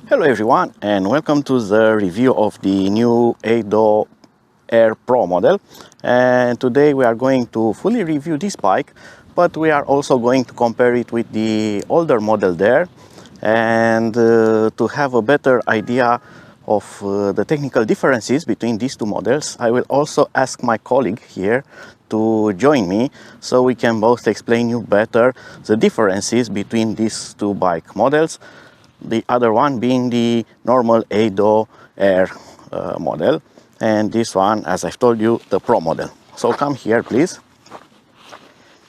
Hello everyone, and welcome to the review of the new Edo Air Pro model. And today we are going to fully review this bike, but we are also going to compare it with the older model there, and to have a better idea of the technical differences between these two models, I will also ask my colleague here to join me so we can both explain you better the differences between these two bike models. The other one being the normal Edo Air model, and this one, as I've told you, the Pro model. So come here, please.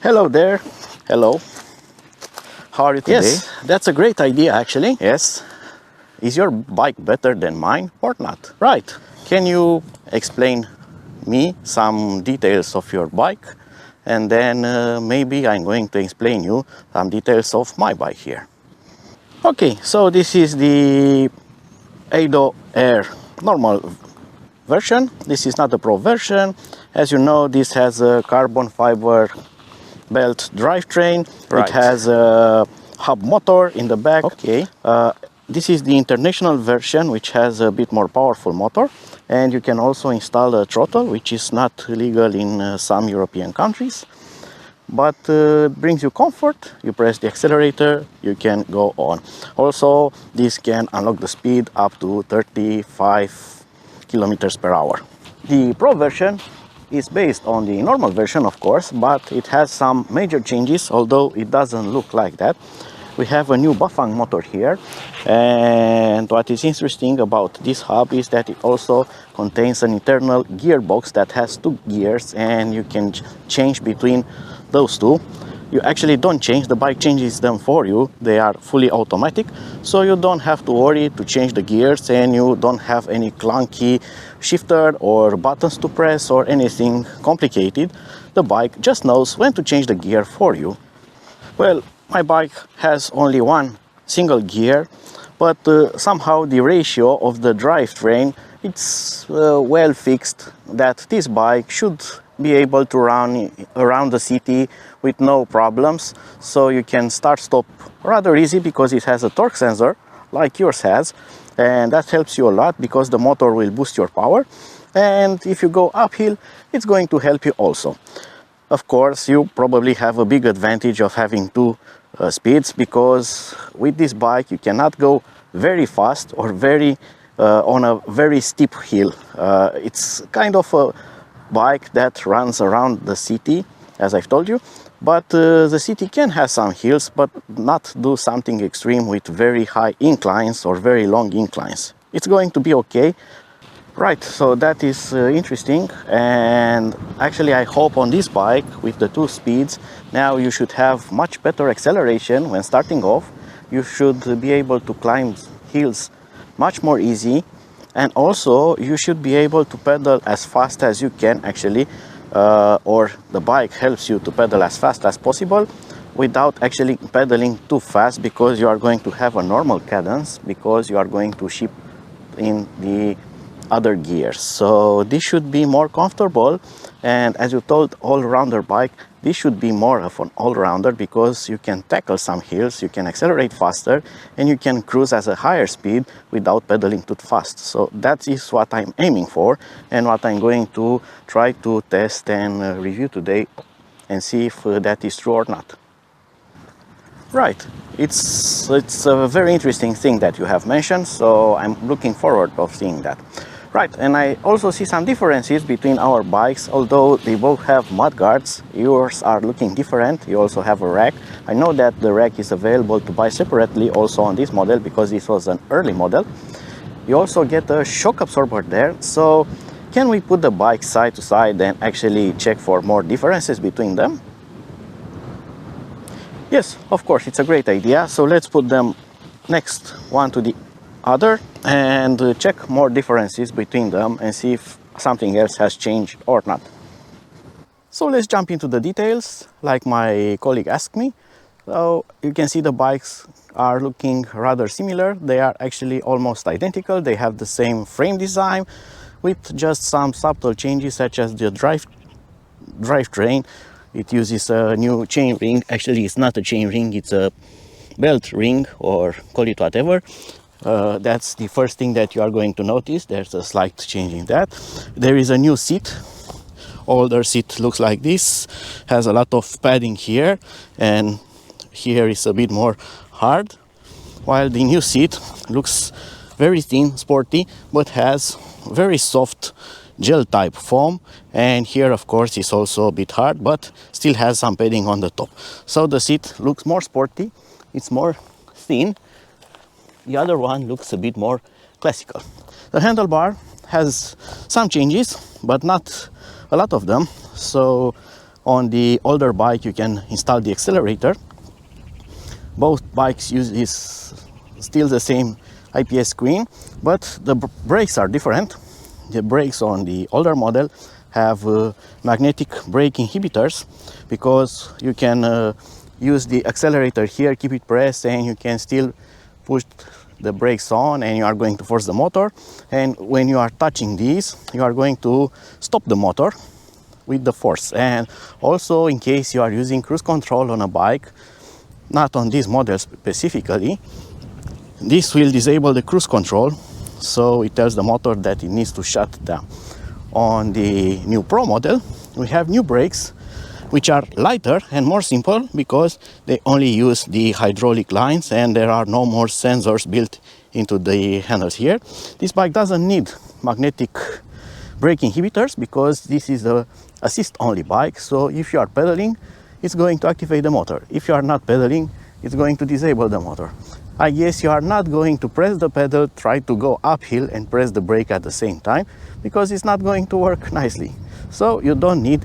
Hello there. Hello. How are you today? Yes, that's a great idea actually. Yes. Is your bike better than mine or not? Right. Can you explain me some details of your bike? And then maybe I'm going to explain you some details of my bike here. Okay, so this is the Edo Air normal version. This is not the Pro version. As you know, this has a carbon fiber belt drivetrain. Right. It has a hub motor in the back. Okay. This is the international version, which has a bit more powerful motor, and you can also install a throttle, which is not legal in some European countries, but brings you comfort. You press the accelerator, you can go on. Also, this can unlock the speed up to 35 kilometers per hour. The Pro version is based on the normal version, of course, but it has some major changes, although it doesn't look like that. We have a new BAFANG motor here, and what is interesting about this hub is that it also contains an internal gearbox that has two gears, and you can change between those two. You actually don't change, the bike changes them for you. They are fully automatic, so you don't have to worry to change the gears, and you don't have any clunky shifter or buttons to press or anything complicated. The bike just knows when to change the gear for you. Well, my bike has only one single gear, but somehow the ratio of the drivetrain, it's well fixed that this bike should be able to run around the city with no problems. So you can start stop rather easy because it has a torque sensor like yours has, and that helps you a lot because the motor will boost your power, and if you go uphill, it's going to help you also. Of course, you probably have a big advantage of having two speeds, because with this bike you cannot go very fast or very on a very steep hill. It's kind of a bike that runs around the city, as I've told you, but the city can have some hills, but not do something extreme with very high inclines or very long inclines. It's going to be okay. Right, so that is interesting, and actually I hope on this bike with the two speeds, now you should have much better acceleration when starting off. You should be able to climb hills much more easy, and also you should be able to pedal as fast as you can actually, or the bike helps you to pedal as fast as possible without actually pedaling too fast, because you are going to have a normal cadence, because you are going to shift in the other gears. So this should be more comfortable, and as you told, all-rounder bike, this should be more of an all-rounder, because you can tackle some hills, you can accelerate faster, and you can cruise at a higher speed without pedaling too fast. So that is what I'm aiming for, and what I'm going to try to test and review today, and see if that is true or not. Right, it's a very interesting thing that you have mentioned, so I'm looking forward to seeing that. Right, and I also see some differences between our bikes, although they both have mudguards. Yours are looking different. You also have a rack. I know that the rack is available to buy separately also on this model, because this was an early model. You also get a shock absorber there. So can we put the bike side to side and actually check for more differences between them? Yes, of course, it's a great idea. So let's put them next one to the other and check more differences between them and see if something else has changed or not. So let's jump into the details, like my colleague asked me. So you can see the bikes are looking rather similar. They are actually almost identical. They have the same frame design with just some subtle changes, such as the drivetrain. It uses a new chain ring. Actually, it's not a chain ring, it's a belt ring, or call it whatever. That's the first thing that you are going to notice. There's a slight change in that. There is a new seat. Older seat looks like this, has a lot of padding here, and here is a bit more hard, while the new seat looks very thin, sporty, but has very soft gel type foam, and here of course is also a bit hard, but still has some padding on the top. So the seat looks more sporty, it's more thin. The other one looks a bit more classical. The handlebar has some changes, but not a lot of them. So on the older bike you can install the accelerator. Both bikes use this, still the same IPS screen, but the brakes are different. The brakes on the older model have magnetic brake inhibitors, because you can use the accelerator here, keep it pressed, and you can still push the brakes on and you are going to force the motor, and when you are touching these you are going to stop the motor with the force. And also, in case you are using cruise control on a bike, not on this model specifically, this will disable the cruise control, so it tells the motor that it needs to shut down. On the new Pro model we have new brakes, which are lighter and more simple, because they only use the hydraulic lines and there are no more sensors built into the handles here. This bike doesn't need magnetic brake inhibitors, because this is a assist only bike, so if you are pedaling it's going to activate the motor. If you are not pedaling, it's going to disable the motor. I guess you are not going to press the pedal, try to go uphill and press the brake at the same time, because it's not going to work nicely. So you don't need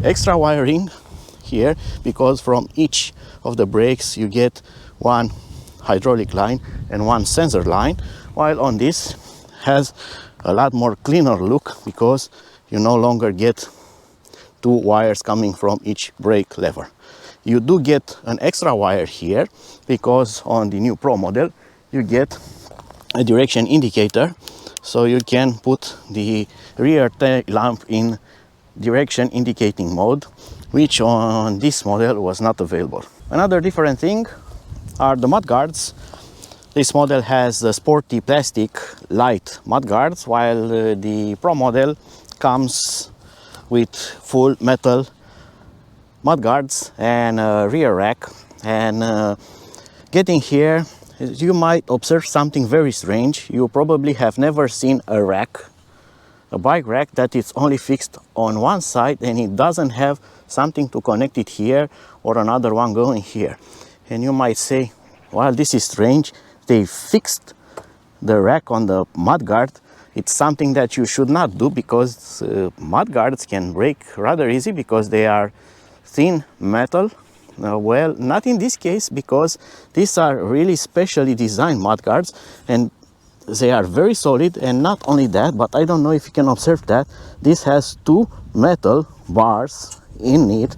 extra wiring here, because from each of the brakes you get one hydraulic line and one sensor line, while on this has a lot more cleaner look, because you no longer get two wires coming from each brake lever. You do get an extra wire here, because on the new Pro model you get a direction indicator, so you can put the rear tail lamp in direction indicating mode, which on this model was not available. Another different thing are the mudguards. This model has the sporty plastic light mudguards, while the Pro model comes with full metal mudguards and a rear rack. And getting here, you might observe something very strange. You probably have never seen a rack, a bike rack that is only fixed on one side and it doesn't have something to connect it here or another one going here. And you might say, well, this is strange. They fixed the rack on the mudguard. It's something that you should not do, because mudguards can break rather easy because they are thin metal. Well, not in this case, because these are really specially designed mudguards and they are very solid. And not only that, but I don't know if you can observe that this has two metal bars in it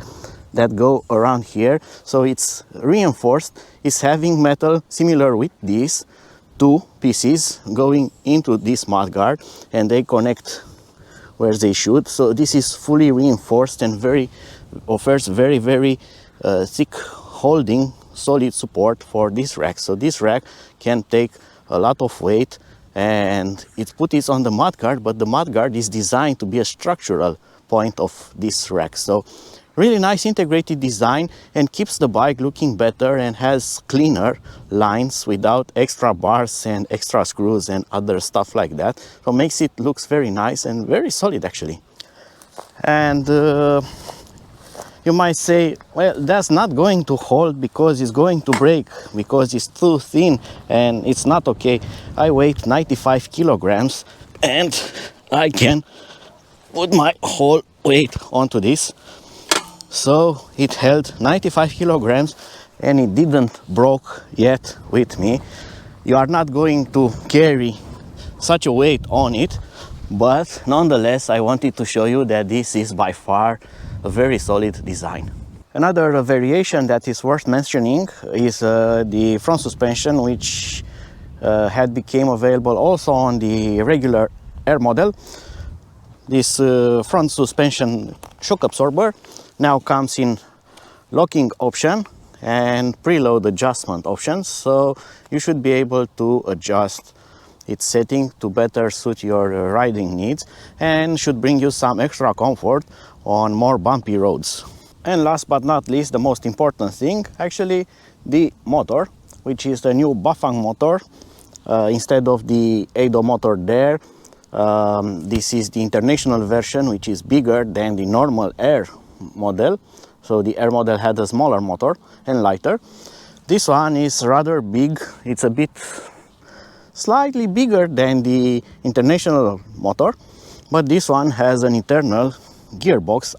that go around here, so it's reinforced. It's having metal similar with these two pieces going into this mudguard, and they connect where they should. So this is fully reinforced and offers very thick holding solid support for this rack. So this rack can take a lot of weight, and it's put it on the mudguard, but the mudguard is designed to be a structural point of this rack. So really nice integrated design, and keeps the bike looking better and has cleaner lines without extra bars and extra screws and other stuff like that. So makes it looks very nice and very solid actually. And you might say, well, that's not going to hold because it's going to break, because it's too thin and it's not okay. I weigh 95 kilograms and I can put my whole weight onto this. So it held 95 kilograms and it didn't broke yet with me. You are not going to carry such a weight on it, but nonetheless I wanted to show you that this is by far a very solid design. Another variation that is worth mentioning is the front suspension, which had become available also on the regular Air model. This front suspension shock absorber now comes in locking option, and preload adjustment options, so you should be able to adjust its setting to better suit your riding needs and should bring you some extra comfort on more bumpy roads. And last but not least, the most important thing, actually, the motor, which is the new BAFANG motor. Instead of the ADO motor there, this is the international version, which is bigger than the normal Air model. So the Air model had a smaller motor and lighter. This one is rather big. It's a bit slightly bigger than the international motor, but this one has an internal gearbox,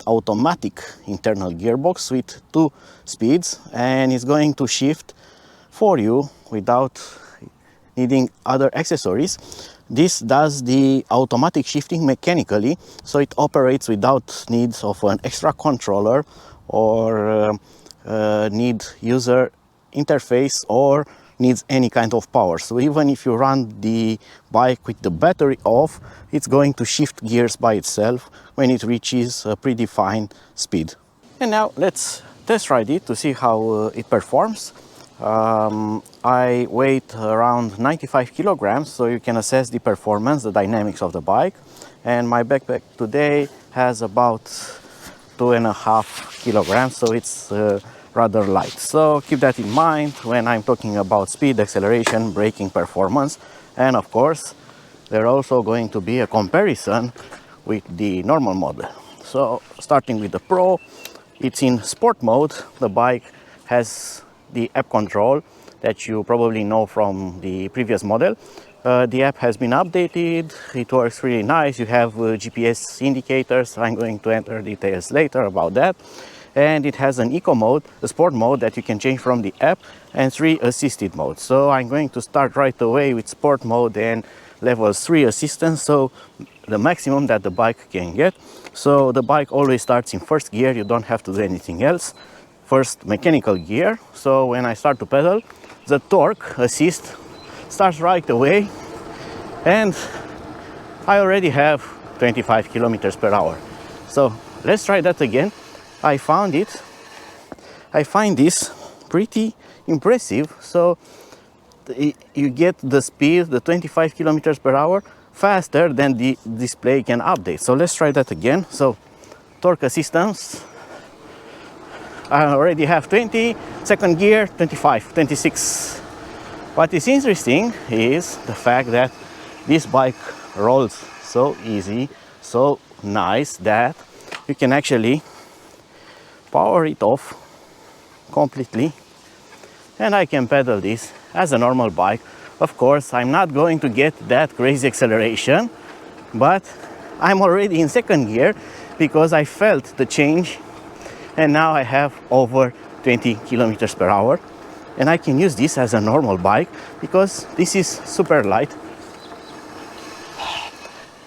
automatic internal gearbox with 2 speeds, and it's going to shift for you without needing other accessories. This does the automatic shifting mechanically, so it operates without needs of an extra controller or need user interface or needs any kind of power. So even if you run the bike with the battery off, it's going to shift gears by itself when it reaches a predefined speed. And now let's test ride it to see how it performs. I weigh around 95 kilograms, so you can assess the performance, the dynamics of the bike. And my backpack today has about 2.5 kilograms, so it's rather light. So keep that in mind when I'm talking about speed, acceleration, braking performance. And of course, there's also going to be a comparison with the normal model. So starting with the Pro, it's in sport mode. The bike has the app control that you probably know from the previous model. The app has been updated. It works really nice. You have GPS indicators. I'm going to enter details later about that. And it has an eco mode, a sport mode that you can change from the app, and 3 assisted modes. So I'm going to start right away with sport mode and level 3 assistance, so the maximum that the bike can get. So the bike always starts in first gear. You don't have to do anything else. First mechanical gear. So when I start to pedal, the torque assist starts right away, and I already have 25 kilometers per hour. So let's try that again. I find this pretty impressive. So you get the speed, the 25 kilometers per hour, faster than the display can update. So let's try that again. So torque assistance, I already have 20, second gear 25, 26. What is interesting is the fact that this bike rolls so easy, so nice, that you can actually power it off completely, and I can pedal this as a normal bike. Of course, I'm not going to get that crazy acceleration, but I'm already in second gear because I felt the change, and now I have over 20 kilometers per hour, and I can use this as a normal bike because this is super light.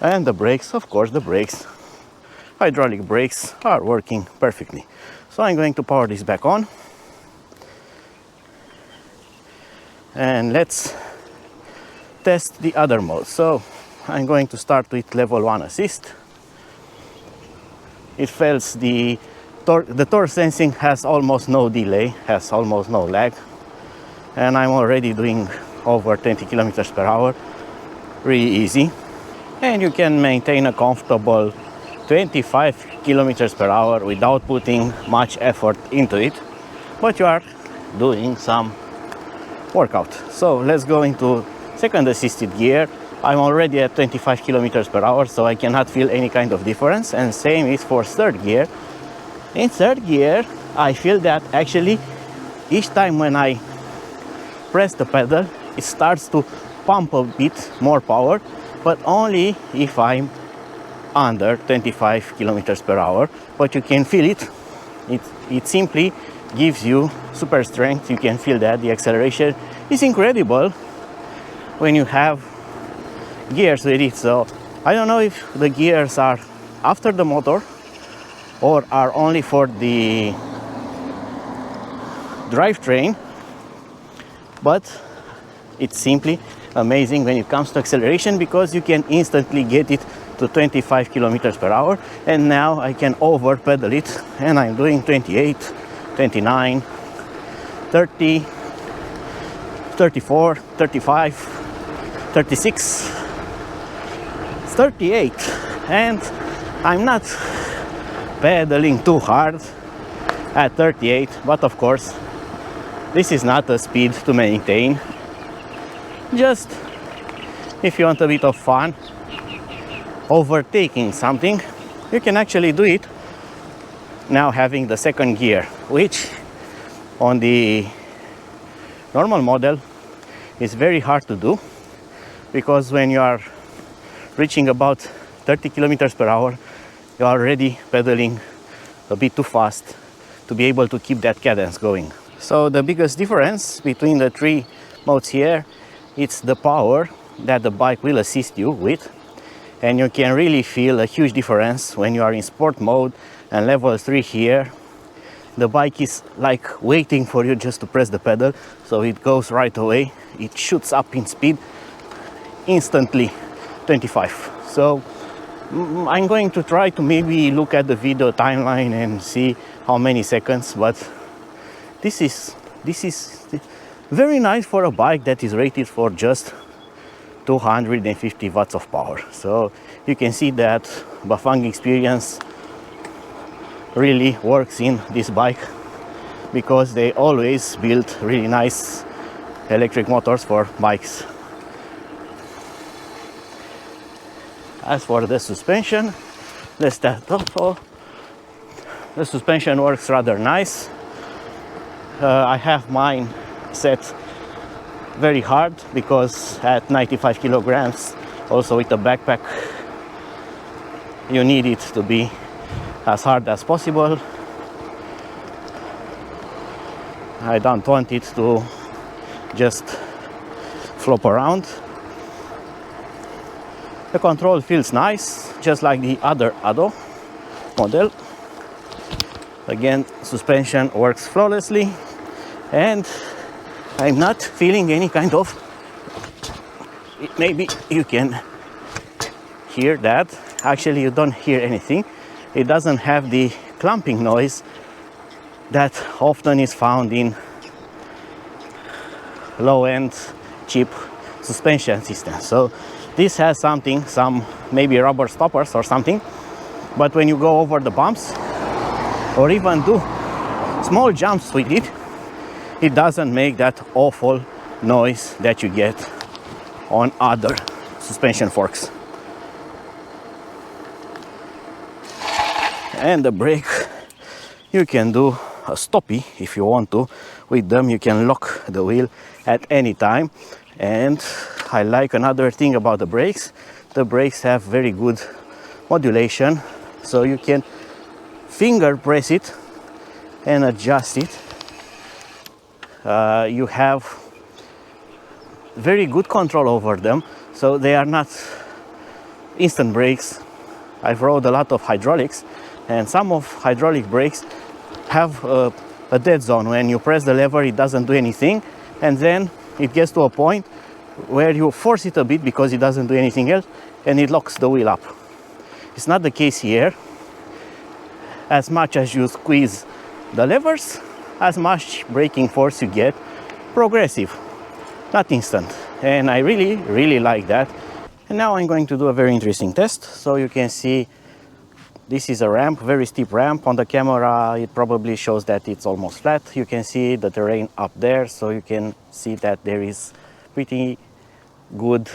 And the brakes, of course, the brakes, hydraulic brakes, are working perfectly. So I'm going to power this back on, and let's test the other mode. So I'm going to start with level 1 assist. It feels the torque sensing has almost no delay, has almost no lag, and I'm already doing over 20 kilometers per hour, really easy. And you can maintain a comfortable 25 kilometers per hour without putting much effort into it, but you are doing some workout. So let's go into second assisted gear. I'm already at 25 kilometers per hour, so I cannot feel any kind of difference, and same is for third gear. In third gear, I feel that actually each time when I press the pedal, it starts to pump a bit more power, but only if I'm under 25 kilometers per hour. But you can feel it. It simply gives you super strength. You can feel that the acceleration is incredible when you have gears with it. So I don't know if the gears are after the motor or are only for the drivetrain, but it's simply amazing when it comes to acceleration because you can instantly get it to 25 kilometers per hour, and now I can over pedal it, and I'm doing 28, 29, 30, 34, 35, 36, 38, and I'm not pedaling too hard at 38, but of course this is not a speed to maintain. Just if you want a bit of fun overtaking something, you can actually do it now having the second gear, which on the normal model is very hard to do, because when you are reaching about 30 kilometers per hour, you are already pedaling a bit too fast to be able to keep that cadence going. So the biggest difference between the three modes here, it's the power that the bike will assist you with, and you can really feel a huge difference when you are in sport mode and level 3 here. The bike is like waiting for you just to press the pedal, so it goes right away. It shoots up in speed instantly, 25. So I'm going to try to maybe look at the video timeline and see how many seconds, but this is very nice for a bike that is rated for just 250 watts of power. So you can see that BAFANG experience really works in this bike, because they always build really nice electric motors for bikes. As for the suspension, let's start off. The suspension works rather nice. I have mine set very hard, because at 95 kilograms, also with a backpack, you need it to be as hard as possible. I don't want it to just flop around. The control feels nice, just like the other ADO model. Again, suspension works flawlessly, and I'm not feeling any kind of, maybe you can hear that. Actually, you don't hear anything. It doesn't have the clumping noise that often is found in low-end cheap suspension systems. So this has something, some maybe rubber stoppers or something, but when you go over the bumps or even do small jumps with it, it doesn't make that awful noise that you get on other suspension forks. And the brake, you can do a stoppie if you want to. With them you can lock the wheel at any time. And I like another thing about the brakes have very good modulation, so you can finger press it and adjust it. You have very good control over them, so they are not instant brakes. I've rode a lot of hydraulics, and some of hydraulic brakes have a dead zone. When you press the lever, it doesn't do anything, and then it gets to a point where you force it a bit because it doesn't do anything else, and it locks the wheel up. It's not the case here. As much as you squeeze the levers, as much braking force you get, progressive, not instant. And I really like that. And now I'm going to do a very interesting test. So you can see this is a ramp, very steep ramp. On the camera it probably shows that it's almost flat. You can see the terrain up there, so you can see that there is pretty good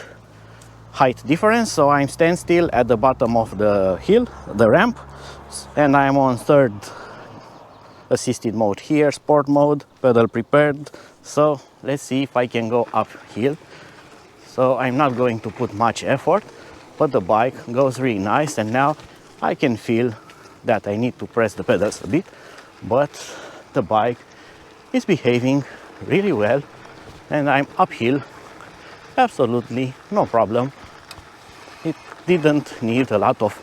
height difference. So I'm stand still at the bottom of the hill, the ramp, and I'm on third assisted mode here, sport mode, pedal prepared. So let's see if I can go uphill. So I'm not going to put much effort, but the bike goes really nice, and now I can feel that I need to press the pedals a bit, but the bike is behaving really well, and I'm uphill absolutely no problem. It didn't need a lot of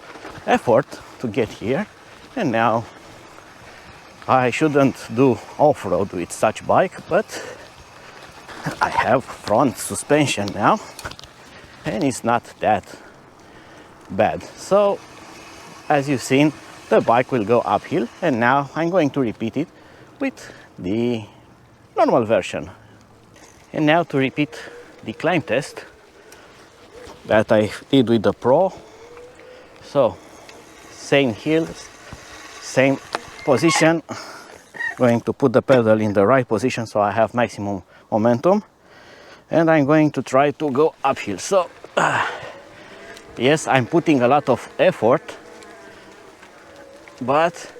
effort to get here, and now I shouldn't do off-road with such bike, but I have front suspension now, and it's not that bad. So as you've seen, the bike will go uphill, and now I'm going to repeat it with the normal version. And now to repeat the climb test that I did with the Pro. So same hills, same position. Going to put the pedal in the right position so I have maximum momentum, and I'm going to try to go uphill. So yes, I'm putting a lot of effort, but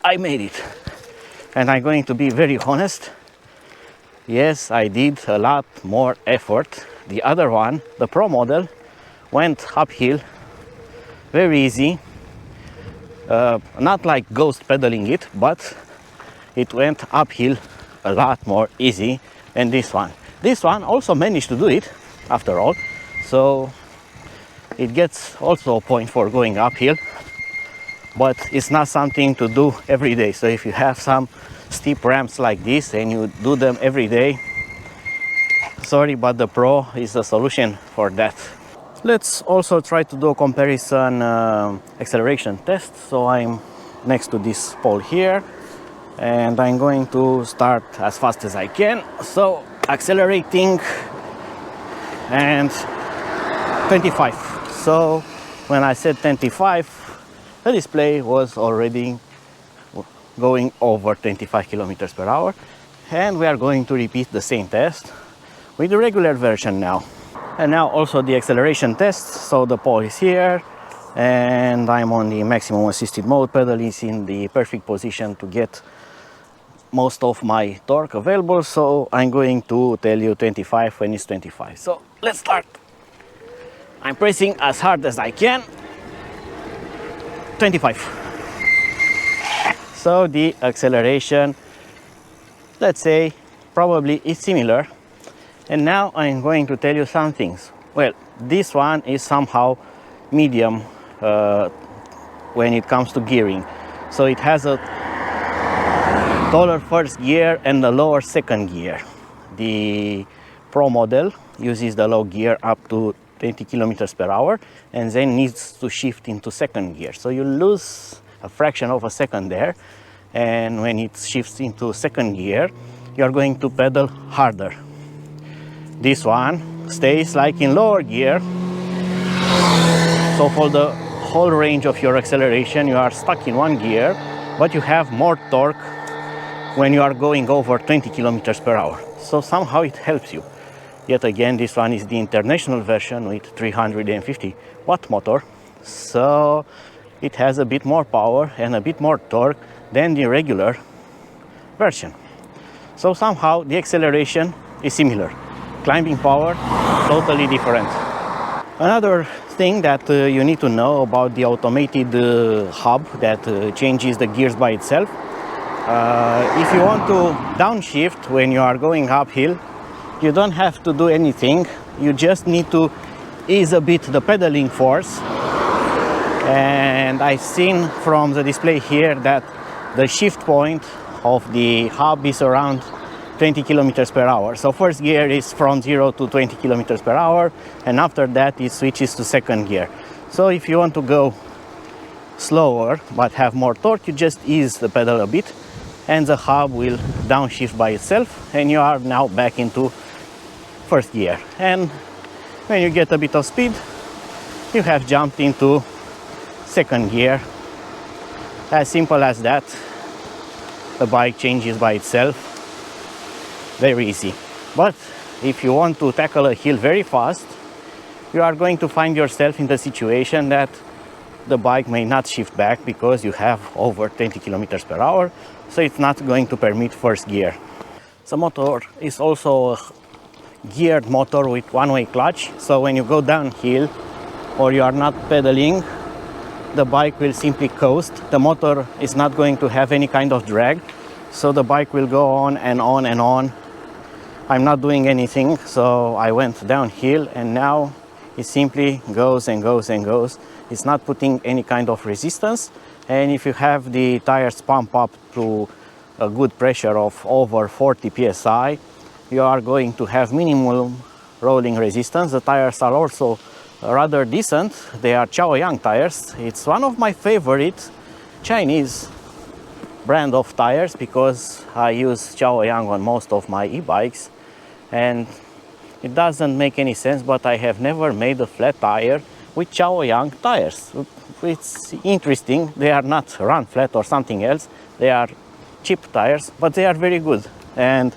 I made it. And I'm going to be very honest, yes, I did a lot more effort. The other one, the Pro model, went uphill very easy, not like ghost pedaling it, but it went uphill a lot more easy than this one. This one also managed to do it after all, so it gets also a point for going uphill, but it's not something to do every day. So if you have some steep ramps like this and you do them every day, sorry, but the Pro is the solution for that. Let's also try to do a comparison acceleration test. So I'm next to this pole here, and I'm going to start as fast as I can. So accelerating, and 25. So when I said 25, the display was already going over 25 kilometers per hour. And we are going to repeat the same test with the regular version now. And now also the acceleration test. So the pole is here, and I'm on the maximum assisted mode. Pedal is in the perfect position to get most of my torque available. So I'm going to tell you 25 when it's 25. So let's start. I'm pressing as hard as I can. 25. So the acceleration, let's say, probably is similar. And now I'm going to tell you some things. Well, this one is somehow medium when it comes to gearing. So it has a taller first gear and a lower second gear. The Pro model uses the low gear up to 20 kilometers per hour and then needs to shift into second gear. So you lose a fraction of a second there. And when it shifts into second gear, you're going to pedal harder. This one stays like in lower gear. So for the whole range of your acceleration, you are stuck in one gear, but you have more torque when you are going over 20 kilometers per hour. So somehow it helps you. Yet again, this one is the international version with 350 watt motor. So it has a bit more power and a bit more torque than the regular version. So somehow the acceleration is similar. Climbing power, totally different. Another thing that you need to know about the automated hub that changes the gears by itself. If you want to downshift when you are going uphill, you don't have to do anything. You just need to ease a bit the pedaling force. And I've seen from the display here that the shift point of the hub is around 20 kilometers per hour. So first gear is from 0 to 20 kilometers per hour, and after that it switches to second gear. So if you want to go slower but have more torque, you just ease the pedal a bit and the hub will downshift by itself, and you are now back into first gear. And when you get a bit of speed, you have jumped into second gear. As simple as that. The bike changes by itself. Very easy. But if you want to tackle a hill very fast, you are going to find yourself in the situation that the bike may not shift back because you have over 20 kilometers per hour, so it's not going to permit first gear. The motor is also a geared motor with one-way clutch, so when you go downhill or you are not pedaling, the bike will simply coast. The motor is not going to have any kind of drag, so the bike will go on and on and on. I'm not doing anything, so I went downhill and now it simply goes and goes and goes. It's not putting any kind of resistance, and if you have the tires pump up to a good pressure of over 40 psi, you are going to have minimum rolling resistance. The tires are also rather decent. They are Chaoyang tires. It's one of my favorite Chinese brand of tires because I use Chaoyang on most of my e-bikes, and it doesn't make any sense, but I have never made a flat tire with Chaoyang tires. It's interesting. They are not run flat or something else. They are cheap tires, but they are very good, and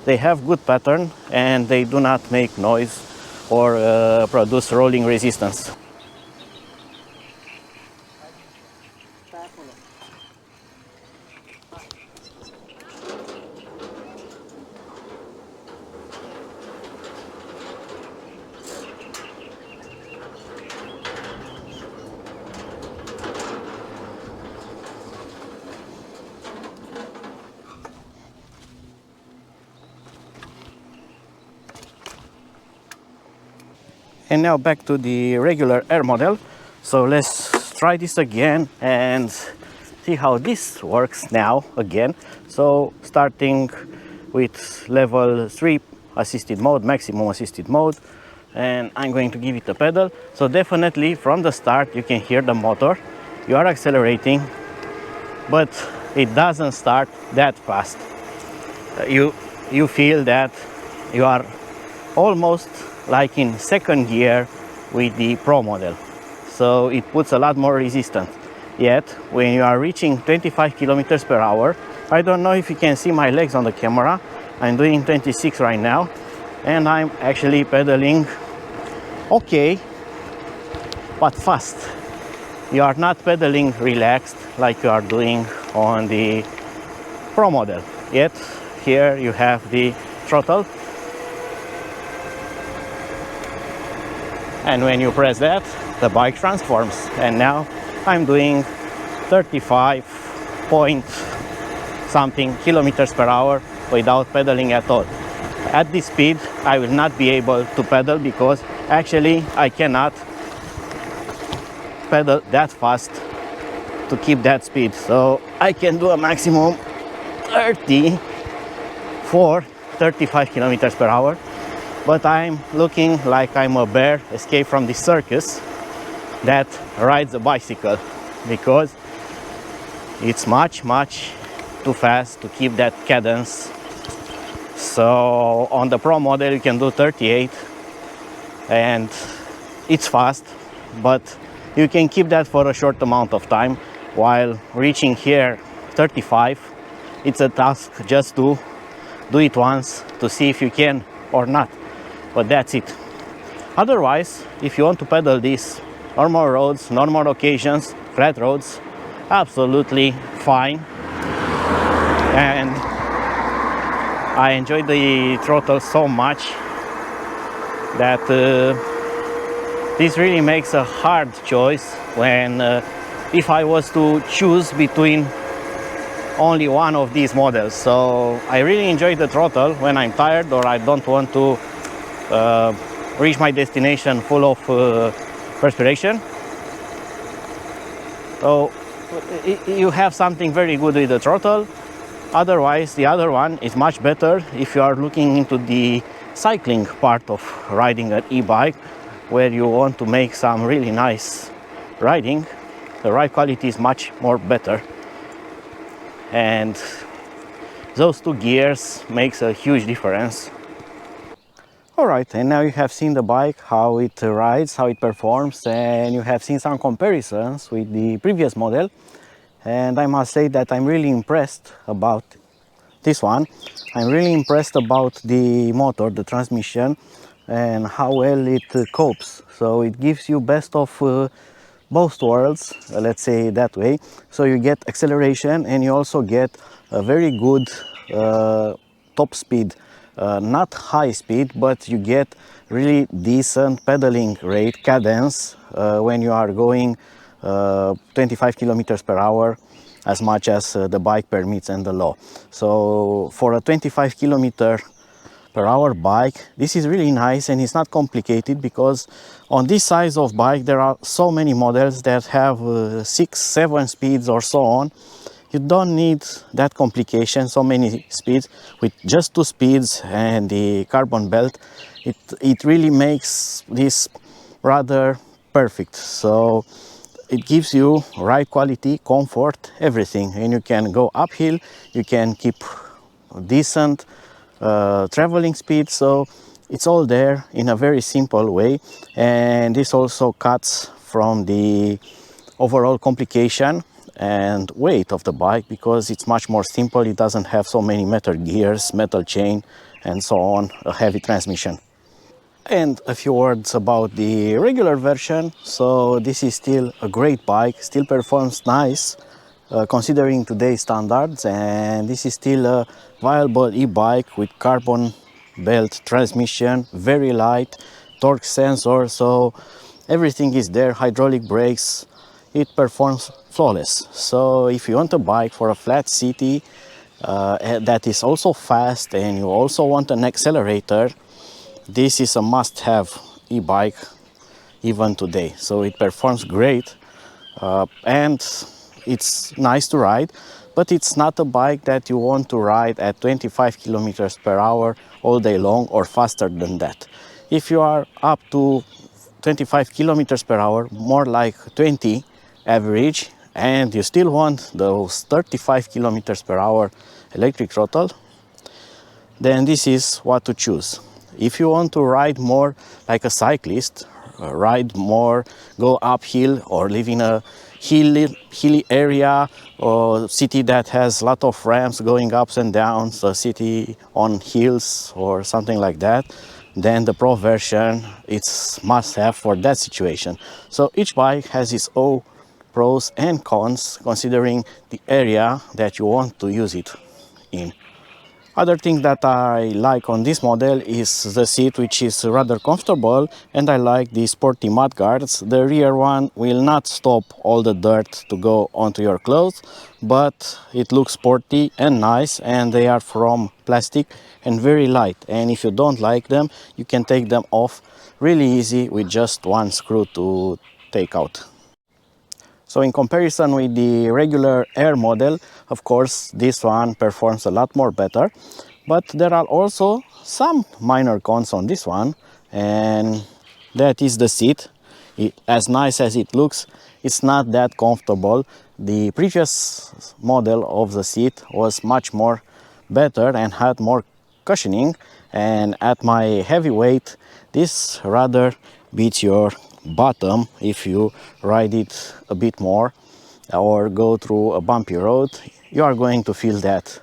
they have good pattern, and they do not make noise or produce rolling resistance. And now back to the regular air model. So let's try this again and see how this works now again. So starting with level 3 assisted mode, maximum assisted mode, and I'm going to give it a pedal. So definitely from the start you can hear the motor. You are accelerating, but it doesn't start that fast. You feel that you are almost like in second gear with the Pro model. So it puts a lot more resistance. Yet when you are reaching 25 kilometers per hour, I don't know if you can see my legs on the camera. I'm doing 26 right now, and I'm actually pedaling okay, but fast. You are not pedaling relaxed like you are doing on the Pro model. Yet here you have the throttle, and when you press that, the bike transforms, and now I'm doing 35 point something kilometers per hour without pedaling at all. At this speed I will not be able to pedal because actually I cannot pedal that fast to keep that speed. So I can do a maximum 35 kilometers per hour, but I'm looking like I'm a bear escaped from the circus that rides a bicycle, because it's much too fast to keep that cadence. So on the Pro model you can do 38 and it's fast, but you can keep that for a short amount of time, while reaching here 35, it's a task just to do it once to see if you can or not. But that's it. Otherwise, if you want to pedal this normal roads, normal occasions, flat roads, absolutely fine. And I enjoy the throttle so much that this really makes a hard choice when if I was to choose between only one of these models. So I really enjoy the throttle when I'm tired or I don't want to reach my destination full of perspiration. So you have something very good with the throttle. Otherwise, the other one is much better if you are looking into the cycling part of riding an e-bike, where you want to make some really nice riding. The ride quality is much more better, and those two gears makes a huge difference. Alright, and now you have seen the bike, how it rides, how it performs, and you have seen some comparisons with the previous model. And I must say that I'm really impressed about this one. I'm really impressed about the motor, the transmission, and how well it copes. So it gives you best of both worlds, let's say that way. So you get acceleration and you also get a very good top speed. Not high speed, but you get really decent pedaling rate, cadence, when you are going 25 kilometers per hour, as much as the bike permits and the law. So for a 25 kilometer per hour bike, this is really nice, and it's not complicated, because on this size of bike there are so many models that have 6-7 speeds or so on. You don't need that complication, so many speeds. With just 2 speeds and the carbon belt, it really makes this rather perfect. So it gives you ride quality, comfort, everything, and you can go uphill, you can keep decent traveling speed, so it's all there in a very simple way. And this also cuts from the overall complication and weight of the bike, because it's much more simple. It doesn't have so many metal gears, metal chain, and so on, a heavy transmission. And a few words about the regular version. So this is still a great bike, still performs nice considering today's standards, and this is still a viable e-bike with carbon belt transmission, very light, torque sensor, so everything is there, hydraulic brakes, it performs flawless. So if you want a bike for a flat city that is also fast, and you also want an accelerator, this is a must-have e-bike even today. So it performs great, and it's nice to ride, but it's not a bike that you want to ride at 25 kilometers per hour all day long or faster than that. If you are up to 25 kilometers per hour, more like 20 average, and you still want those 35 kilometers per hour electric throttle, then this is what to choose. If you want to ride more like a cyclist, ride more, go uphill, or live in a hilly area or city that has a lot of ramps going ups and downs, a city on hills or something like that, then the Pro version, it's must have for that situation. So each bike has its own pros and cons considering the area that you want to use it in. Other thing that I like on this model is the seat, which is rather comfortable, and I like the sporty mud guards. The rear one will not stop all the dirt to go onto your clothes, but it looks sporty and nice, and they are from plastic and very light. And if you don't like them, you can take them off really easy with just one screw to take out. So in comparison with the regular Air model, of course, this one performs a lot more better, but there are also some minor cons on this one, and that is the seat. As nice as it looks, it's not that comfortable. The previous model of the seat was much more better and had more cushioning, and at my heavy weight, this rather beats your bottom if you ride it a bit more or go through a bumpy road. You are going to feel that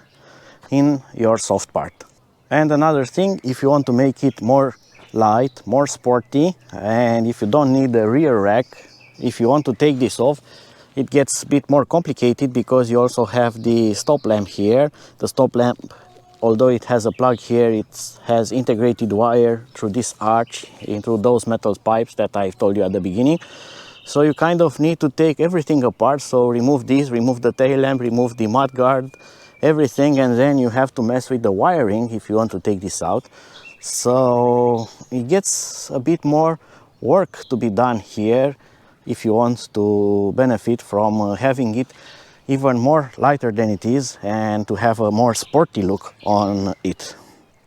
in your soft part. And another thing, if you want to make it more light, more sporty, and if you don't need a rear rack, if you want to take this off, it gets a bit more complicated, because you also have the stop lamp here. The stop lamp, although it has a plug here, it has integrated wire through this arch into those metal pipes that I told you at the beginning. So you kind of need to take everything apart. So remove this, remove the tail lamp, remove the mud guard, everything, and then you have to mess with the wiring if you want to take this out. So it gets a bit more work to be done here if you want to benefit from having it even more lighter than it is and to have a more sporty look on it.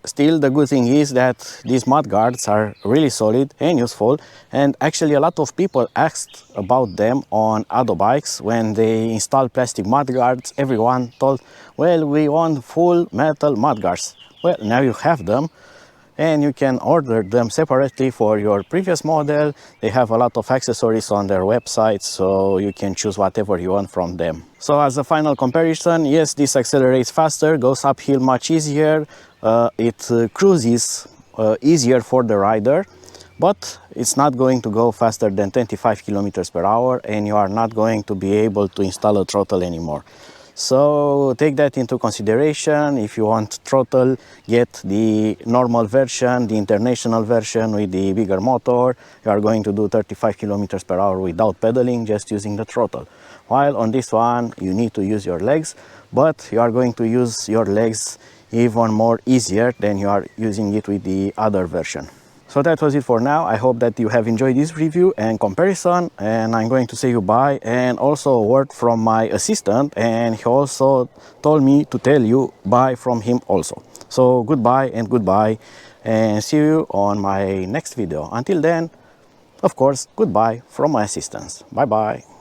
Still, the good thing is that these mud guards are really solid and useful, and actually a lot of people asked about them on other bikes. When they installed plastic mud guards, everyone told, well, we want full metal mud guards. Well, now you have them, and you can order them separately for your previous model. They have a lot of accessories on their website, so you can choose whatever you want from them. So as a final comparison, yes, this accelerates faster, goes uphill much easier, it cruises easier for the rider, but it's not going to go faster than 25 kilometers per hour, and you are not going to be able to install a throttle anymore. So take that into consideration. If you want throttle, get the normal version, the international version with the bigger motor. You are going to do 35 kilometers per hour without pedaling, just using the throttle. While on this one, you need to use your legs, but you are going to use your legs even more easier than you are using it with the other version. So that was it for now. I hope that you have enjoyed this review and comparison, and I'm going to say goodbye. And also a word from my assistant, and he also told me to tell you bye from him also. So goodbye and goodbye, and see you on my next video. Until then, of course, goodbye from my assistants. Bye bye.